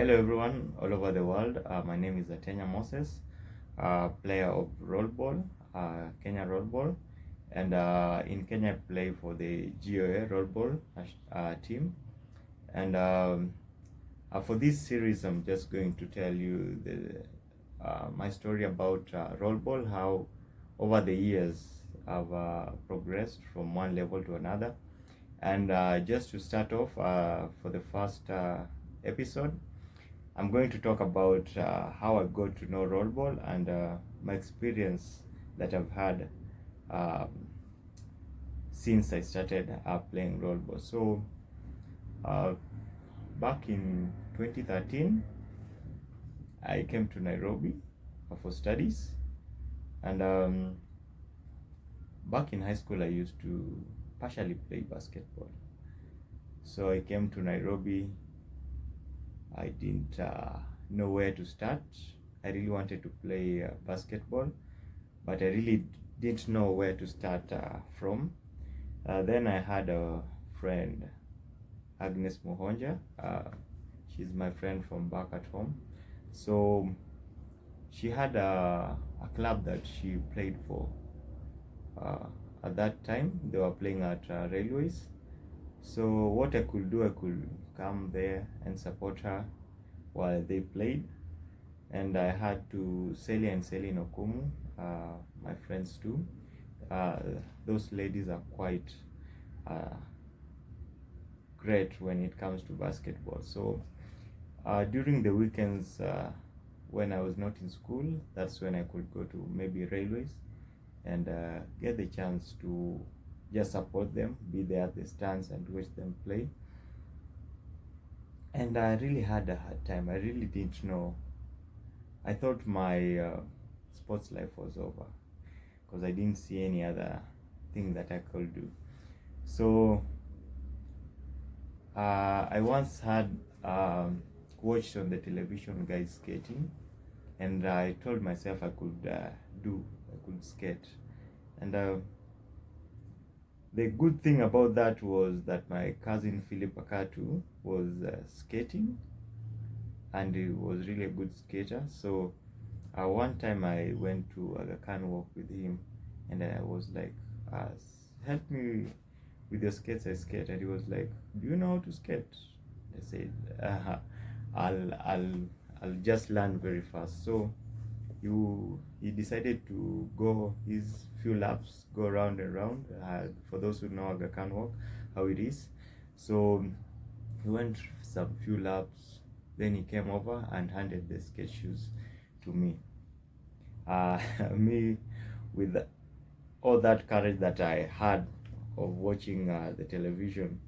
Hello everyone all over the world. My name is Atenya Moses, player of Rollball, Kenya Rollball, and in Kenya I play for the GOA Rollball team. And for this series, I'm just going to tell you my story about Rollball, how over the years I've progressed from one level to another. And just to start off, for the first episode, I'm going to talk about how I got to know Rollball and my experience that I've had um, since I started playing Rollball. So uh, back in 2013, I came to Nairobi for studies, and back in high school I used to partially play basketball. So I came to Nairobi. I didn't know where to start. I really wanted to play basketball, but I really didn't know where to start from. Then I had a friend, Agnes Mohonja. She's my friend from back at home. So she had a club that she played for. At that time, they were playing at Railways. So what I could do, I could come there and support her while they played. And I had to Celia and Celine Okumu, my friends too. Those ladies are quite great when it comes to basketball. So during the weekends, when I was not in school, that's when I could go to maybe Railways and get the chance to just support them, be there at the stands and watch them play. And I really had a hard time. I really didn't know. I thought my sports life was over because I didn't see any other thing that I could do. So I once had watched on the television guys skating, and I told myself I could skate. And the good thing about that was that my cousin Philip Akatu was skating, and he was really a good skater. So one time I went to Aga Khan walk with him, and I was like, help me with your skates. I skate. And he was like, do you know how to skate? I said, I'll, I'll, I'll just learn very fast. So he decided to go his few laps, go round and round. For those who know Aga Khan walk, how it is. So he went some few laps, then he came over and handed the skate shoes to me. Me, with all that courage that I had of watching the television,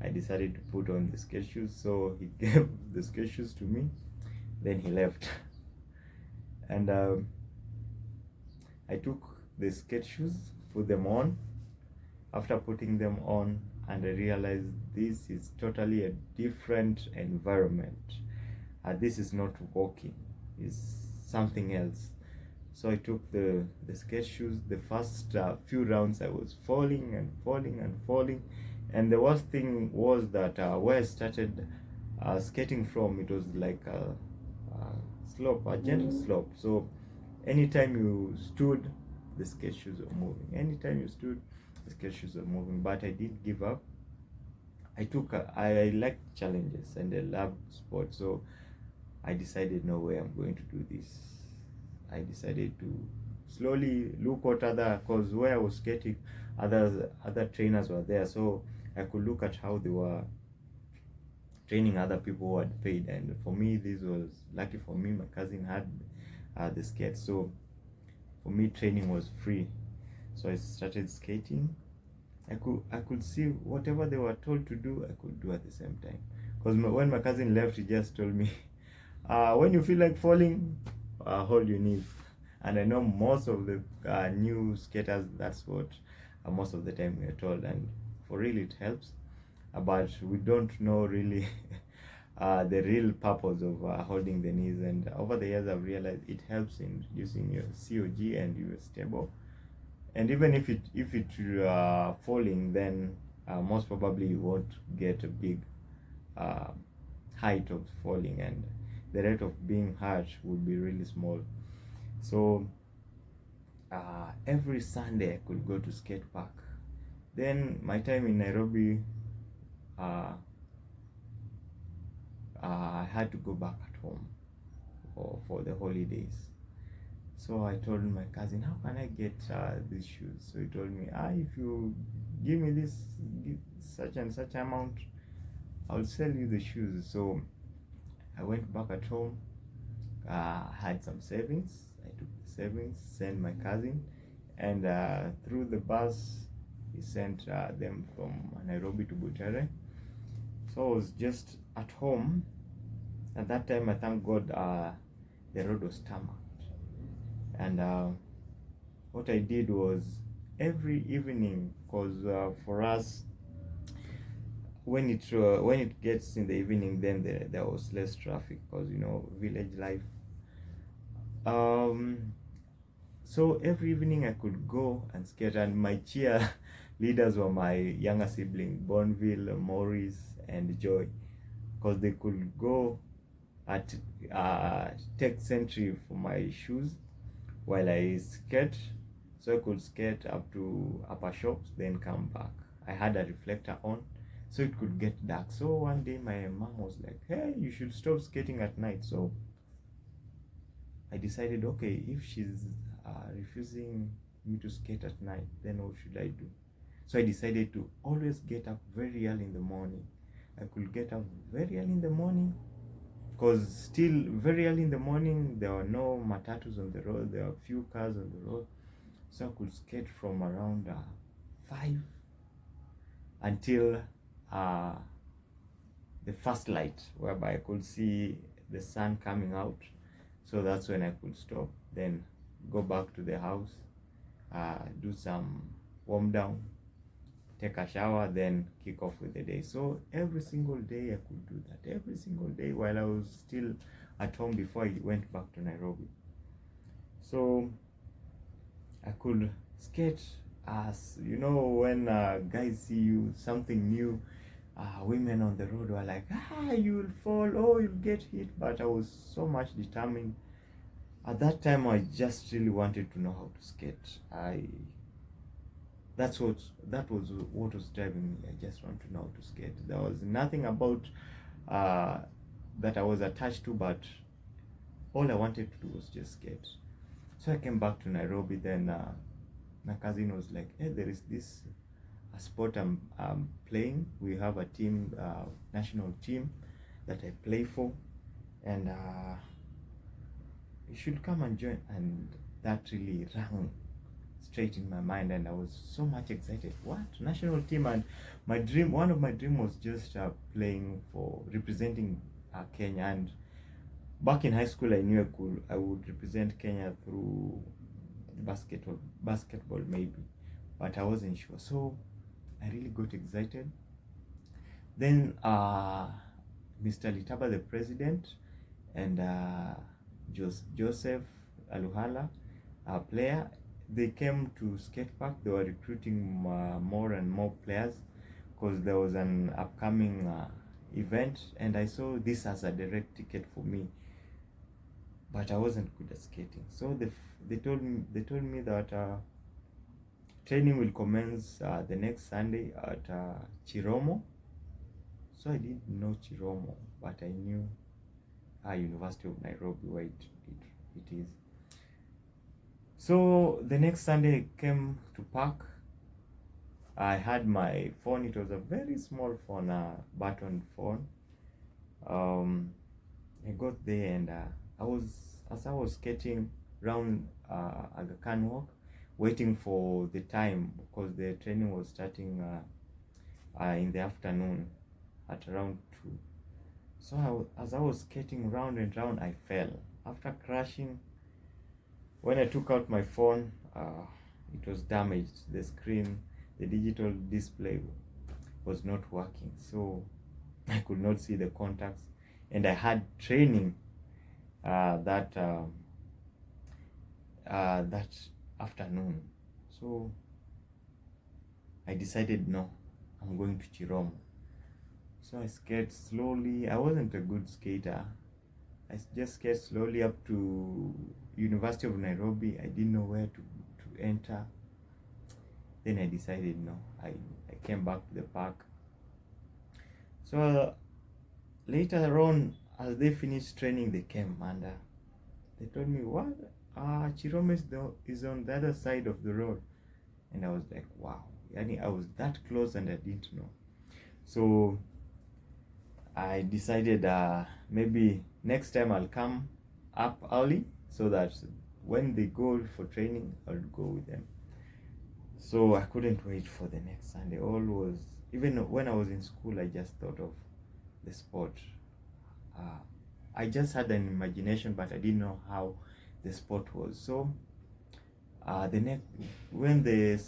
I decided to put on the skate shoes. So he gave the skate shoes to me, then he left. And I took the skate shoes, put them on. After putting them on, and I realized this is totally a different environment. This is not walking, it's something else. So I took the skate shoes. The first few rounds I was falling and falling and falling, and the worst thing was that where I started skating from, it was like a slope, a gentle slope. So anytime you stood, the skate shoes were moving. Anytime you stood, the skate shoes were moving. But I didn't give up. I liked challenges and I loved sports. So I decided, no way, I'm going to do this. I decided to slowly look at other, because where I was skating, other trainers were there. So I could look at how they were training other people who had paid. And for me, this was lucky for me. My cousin had the skate. So for me, training was free. So I started skating. I could see whatever they were told to do, I could do at the same time. Because when my cousin left, he just told me, when you feel like falling, hold your knees. And I know most of the new skaters, that's what most of the time we are told. And for real, it helps. But we don't know really the real purpose of holding the knees. And over the years, I've realized it helps in reducing your COG and your stable. And even if it falling, then most probably you won't get a big height of falling, and the rate of being hurt would be really small. So every Sunday I could go to skate park. Then my time in Nairobi, uh, I had to go back at home for the holidays. So I told my cousin, how can I get these shoes? So he told me, if you give me such and such amount, I'll sell you the shoes. So I went back at home, had some savings. I took the savings, sent my cousin, and through the bus, he sent them from Nairobi to Butere. So I was just at home. At that time, I thank God the road was tarmac. And what I did was every evening, because for us, when it gets in the evening, then there was less traffic, because village life. So every evening I could go and skate, and my cheer leaders were my younger sibling, Bonville, Maurice, and Joy, because they could go at take sentry for my shoes while I skate, so I could skate up to upper shops, then come back. I had a reflector on, so it could get dark. So one day my mom was like, hey, you should stop skating at night. So I decided, okay, if she's refusing me to skate at night, then what should I do? So I decided to always get up very early in the morning. I could get up very early in the morning, because still very early in the morning there were no matatus on the road, there were few cars on the road. So I could skate from around 5 until the first light, whereby I could see the sun coming out. So that's when I could stop, then go back to the house, do some warm down, take a shower, then kick off with the day. So every single day I could do that, every single day, while I was still at home before I went back to Nairobi. So I could skate, as when guys see you something new, women on the road were like, you'll fall, you'll get hit. But I was so much determined. At that time I just really wanted to know how to skate. That was what was driving me. I just want to know how to skate. There was nothing about that I was attached to, but all I wanted to do was just skate. So I came back to Nairobi. Then my cousin was like, hey, there is this sport I'm playing. We have a team, national team that I play for, and you should come and join. And that really rang straight in my mind, and I was so much excited. What, national team? And one of my dream was just playing for, representing Kenya. And back in high school, I knew I would represent Kenya through basketball maybe, but I wasn't sure. So I really got excited. Then Mr. Litaba, the president, and Joseph Aluhala, a player, they came to skate park. They were recruiting more and more players, because there was an upcoming event, and I saw this as a direct ticket for me. But I wasn't good at skating. So they told me that training will commence the next Sunday at Chiromo. So I didn't know Chiromo, but I knew University of Nairobi, where it is. So the next Sunday I came to park. I had my phone. It was a very small phone, a button phone. I got there, and as I was skating around Aga Khan Walk, waiting for the time, because the training was starting in the afternoon at around 2. So as I was skating round and round, I fell. After crashing, when I took out my phone, it was damaged. The screen, the digital display was not working, so I could not see the contacts, and I had training that afternoon. So I decided, no, I'm going to Chiromo. So I skate slowly. I wasn't a good skater. I just skate slowly up to University of Nairobi. I didn't know where to enter. Then I decided no. I came back to the park. So later on, as they finished training, they came and they told me, what? Chirome is on the other side of the road. And I was like, wow. Yani, I was that close and I didn't know. So I decided maybe next time I'll come up early so that when they go for training, I'll go with them. So I couldn't wait for the next Sunday. Even when I was in school, I just thought of the sport. I just had an imagination, but I didn't know how the sport was. So the next, when the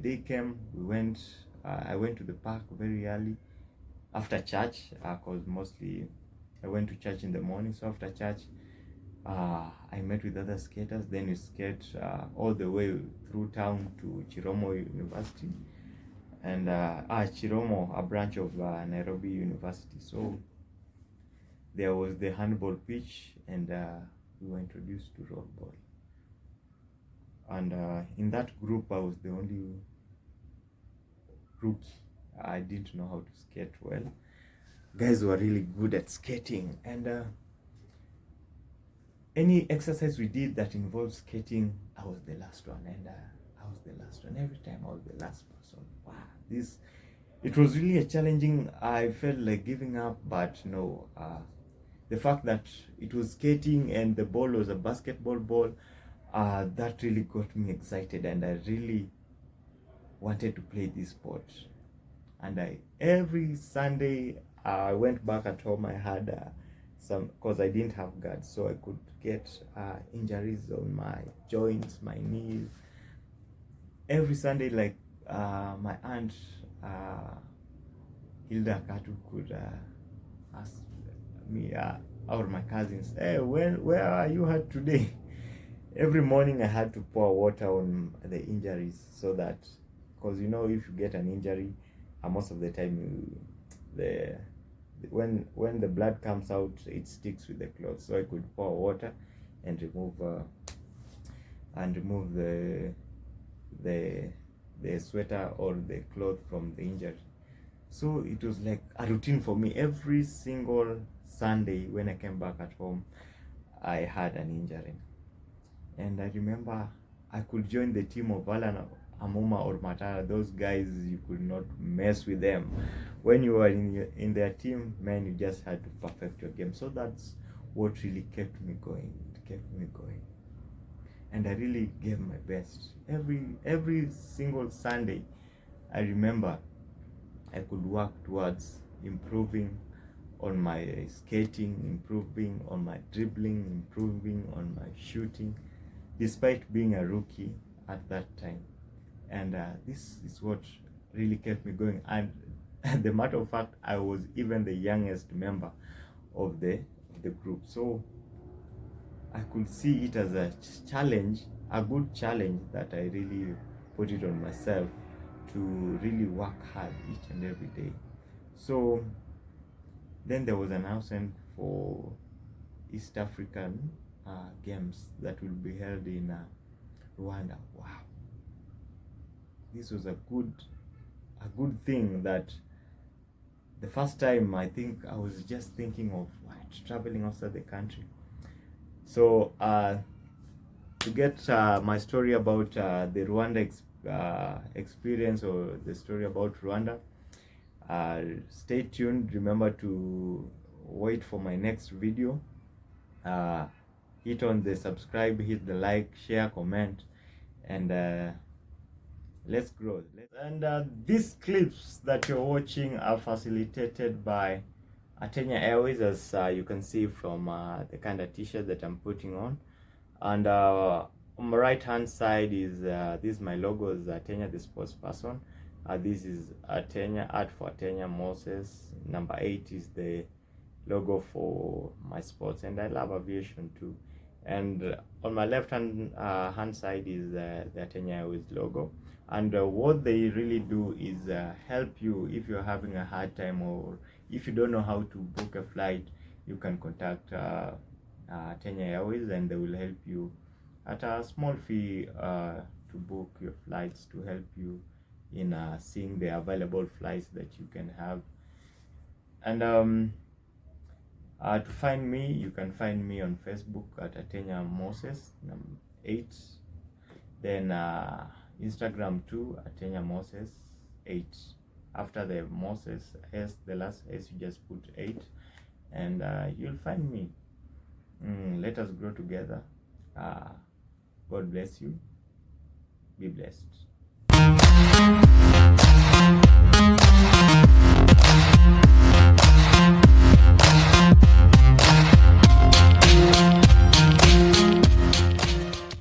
day came, we went. I went to the park very early after church, because mostly I went to church in the morning. So after church, I met with other skaters. Then we skate all the way through town to Chiromo University, and Chiromo, a branch of Nairobi University. So there was the handball pitch, and we were introduced to rollball. And in that group, I was the only rookie. I didn't know how to skate well. Guys were really good at skating, and any exercise we did that involved skating, I was the last one, and I was the last one. Every time I was the last person. Wow, it was really a challenging. I felt like giving up, but no. The fact that it was skating and the ball was a basketball ball, that really got me excited, and I really wanted to play this sport. And every Sunday I went back at home. I had some, because I didn't have guards, so I could get injuries on my joints, my knees. Every Sunday, like my aunt Hilda Katu could ask me or my cousins, hey, where are you at today? Every morning I had to pour water on the injuries, so that, because if you get an injury, most of the time when the blood comes out, it sticks with the clothes. So I could pour water and remove the sweater or the cloth from the injury. So it was like a routine for me. Every single Sunday when I came back at home, I had an injury. And I remember I could join the team of Alan Amuma or Matara. Those guys, you could not mess with them. When you were in their team, man, you just had to perfect your game. So that's what really kept me going. It kept me going. And I really gave my best. Every single Sunday, I remember I could work towards improving on my skating, improving on my dribbling, improving on my shooting, despite being a rookie at that time. And this is what really kept me going. And the matter of fact, I was even the youngest member of the group. So I could see it as a challenge, a good challenge, that I really put it on myself to really work hard each and every day. So then there was an announcement for East African games that will be held in Rwanda. Wow, this was a good thing. That the first time, I think I was just thinking of traveling outside the country. So to get my story about the Rwanda experience, or the story about Rwanda, stay tuned. Remember to wait for my next video. Hit on the subscribe, hit the like, share, comment, and let's grow. And these clips that you're watching are facilitated by Atenya Airways, as you can see from the kind of t-shirt that I'm putting on. And on my right hand side is this is my logo, is Atenya the sports person. This is Atenya, art for Atenya Moses. Number 8 is the logo for my sports, and I love aviation too. And on my left hand side is the Kenya Airways logo. And what they really do is help you if you're having a hard time, or if you don't know how to book a flight. You can contact Kenya Airways, and they will help you at a small fee to book your flights, to help you in seeing the available flights that you can have. And to find me, you can find me on Facebook at Atenya Moses 8. Then Instagram too, Atenya Moses 8. After the Moses S, the last S, you just put 8, and you'll find me. Let us grow together. God bless you. Be blessed.